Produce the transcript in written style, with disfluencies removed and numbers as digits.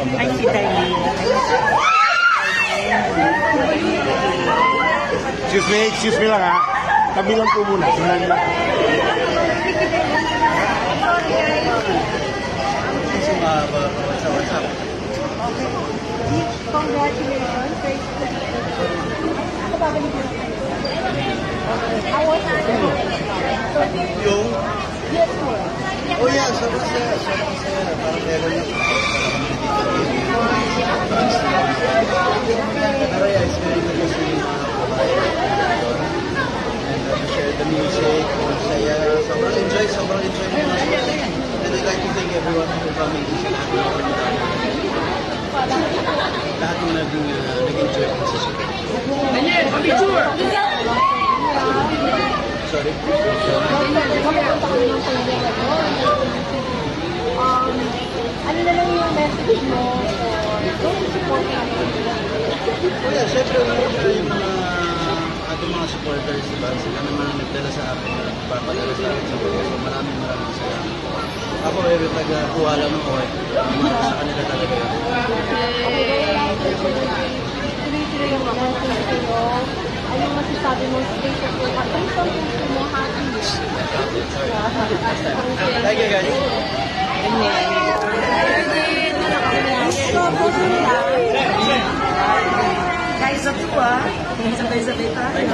Ay, si Darlene. Excuse me lang ha. Kami lang po muna. Sinabi lang. What's up? Congratulations. How was it? Yung? Yes, sir. Oh yeah, sobrang saya. Parang meron yung it's very good to see and share the music, saya. Sobrang enjoy and I'd like to thank everyone for coming to see lahat ng nag-enjoy sa susunod. Sorry? Ano na lang yung message mo for supporting? Oh yeah, syempre yung ating mga supporters, diba? Sila naman nagdala sa akin, nagpapadala sa akin. So maraming salamat. Ako taga-kuha lang ng oil. Sa kanila talaga yun. Tuloy-tuloy yung message sa'yo. Anong masasabi mo sa state of your heart? Ano sa puso mo happy? Thank you guys. Guys, ito ah. Sabay-sabay tayo.